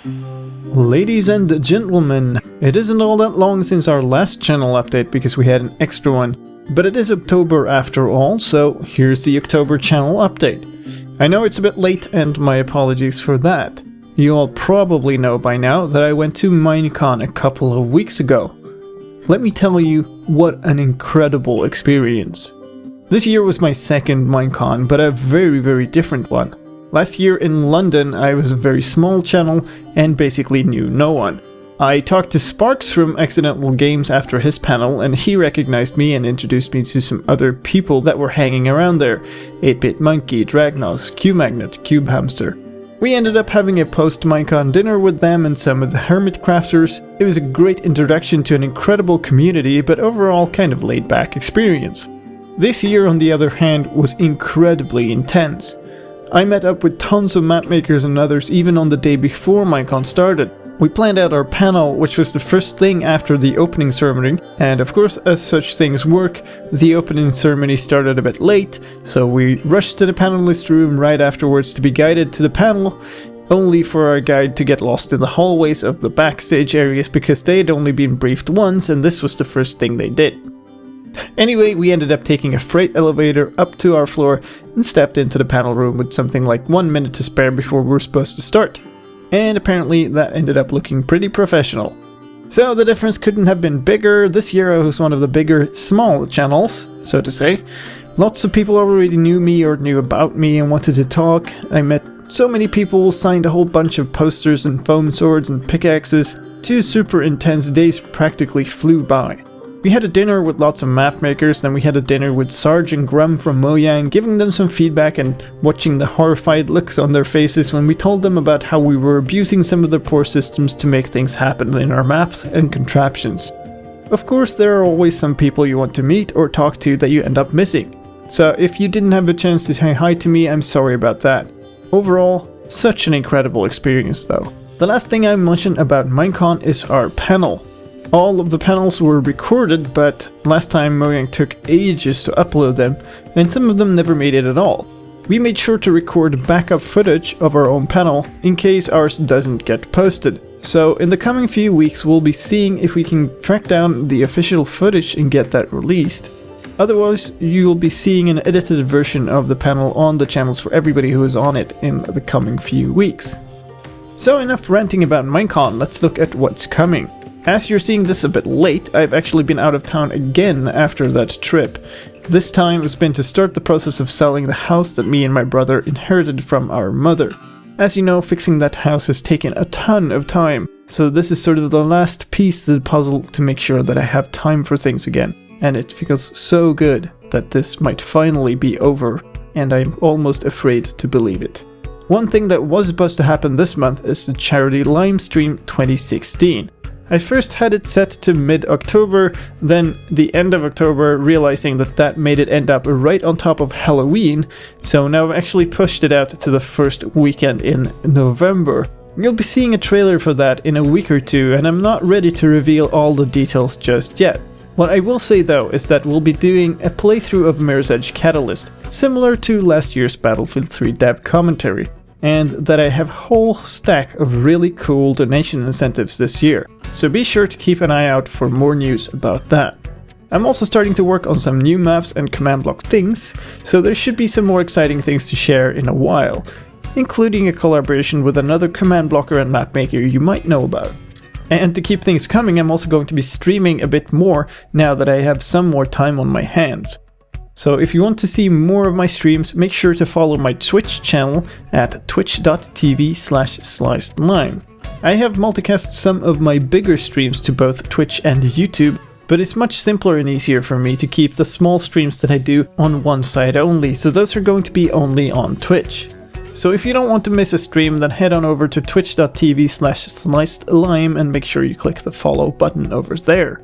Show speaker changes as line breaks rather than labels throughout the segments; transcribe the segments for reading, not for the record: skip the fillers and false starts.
Ladies and gentlemen, it isn't all that long since our last channel update because we had an extra one, but it is October after all, so here's the October channel update. I know it's a bit late and my apologies for that. You all probably know by now that I went to Minecon a couple of weeks ago. Let me tell you what an incredible experience. This year was my second Minecon, but a very different one. Last year in London I was a very small channel and basically knew no one. I talked to Sparks from Accidental Games after his panel and he recognized me and introduced me to some other people that were hanging around there. 8-Bit Monkey, Dragnos, Q-Magnet, Cube Hamster. We ended up having a post-Minecon dinner with them and some of the Hermit Crafters. It was a great introduction to an incredible community, but overall kind of laid-back experience. This year on the other hand was incredibly intense. I met up with tons of mapmakers and others even on the day before Minecon started. We planned out our panel, which was the first thing after the opening ceremony, and of course as such things work, the opening ceremony started a bit late, so we rushed to the panelist room right afterwards to be guided to the panel, only for our guide to get lost in the hallways of the backstage areas because they had only been briefed once and this was the first thing they did. Anyway, we ended up taking a freight elevator up to our floor and stepped into the panel room with something like 1 minute to spare before we were supposed to start. And apparently that ended up looking pretty professional. So the difference couldn't have been bigger. This year I was one of the bigger small channels, so to say. Lots of people already knew me or knew about me and wanted to talk. I met so many people, signed a whole bunch of posters and foam swords and pickaxes. 2 super intense days practically flew by. We had a dinner with lots of map makers, then we had a dinner with Sarge and Grum from Mojang, giving them some feedback and watching the horrified looks on their faces when we told them about how we were abusing some of their poor systems to make things happen in our maps and contraptions. Of course, there are always some people you want to meet or talk to that you end up missing. So if you didn't have a chance to say hi to me, I'm sorry about that. Overall, such an incredible experience though. The last thing I mentioned about Minecon is our panel. All of the panels were recorded, but last time Mojang took ages to upload them, and some of them never made it at all. We made sure to record backup footage of our own panel, in case ours doesn't get posted. So in the coming few weeks we'll be seeing if we can track down the official footage and get that released. Otherwise, you'll be seeing an edited version of the panel on the channels for everybody who is on it in the coming few weeks. So enough ranting about Minecon, let's look at what's coming. As you're seeing this a bit late, I've actually been out of town again after that trip. This time it's been to start the process of selling the house that me and my brother inherited from our mother. As you know, fixing that house has taken a ton of time, so this is sort of the last piece of the puzzle to make sure that I have time for things again. And it feels so good that this might finally be over, and I'm almost afraid to believe it. One thing that was supposed to happen this month is the charity Lime Stream 2016. I first had it set to mid-October, then the end of October, realizing that that made it end up right on top of Halloween, so now I've actually pushed it out to the first weekend in November. You'll be seeing a trailer for that in a week or two, and I'm not ready to reveal all the details just yet. What I will say though is that we'll be doing a playthrough of Mirror's Edge Catalyst, similar to last year's Battlefield 3 dev commentary. And that I have a whole stack of really cool donation incentives this year, so be sure to keep an eye out for more news about that. I'm also starting to work on some new maps and command block things, so there should be some more exciting things to share in a while, including a collaboration with another command blocker and map maker you might know about. And to keep things coming, I'm also going to be streaming a bit more now that I have some more time on my hands. So if you want to see more of my streams, make sure to follow my Twitch channel at twitch.tv/slicedlime. I have multicast some of my bigger streams to both Twitch and YouTube, but it's much simpler and easier for me to keep the small streams that I do on one side only, so those are going to be only on Twitch. So if you don't want to miss a stream, then head on over to twitch.tv/slicedlime and make sure you click the follow button over there.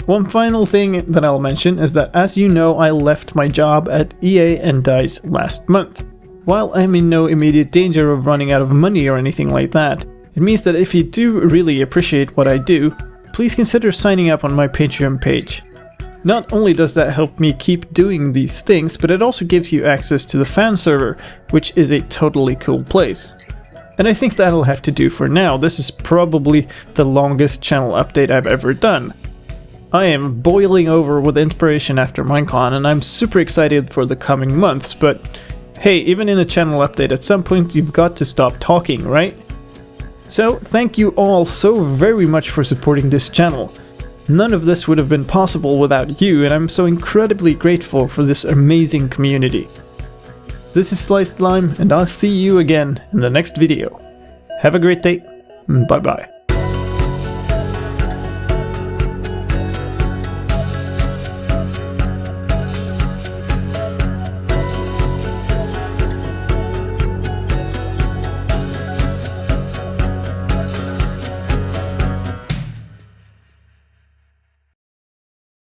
One final thing that I'll mention is that, as you know, I left my job at EA and DICE last month. While I'm in no immediate danger of running out of money or anything like that, it means that if you do really appreciate what I do, please consider signing up on my Patreon page. Not only does that help me keep doing these things, but it also gives you access to the fan server, which is a totally cool place. And I think that'll have to do for now. This is probably the longest channel update I've ever done. I am boiling over with inspiration after Minecon, and I'm super excited for the coming months, but hey, even in a channel update, at some point you've got to stop talking, right? So thank you all so very much for supporting this channel. None of this would have been possible without you, and I'm so incredibly grateful for this amazing community. This is slicedlime, and I'll see you again in the next video. Have a great day. Bye bye.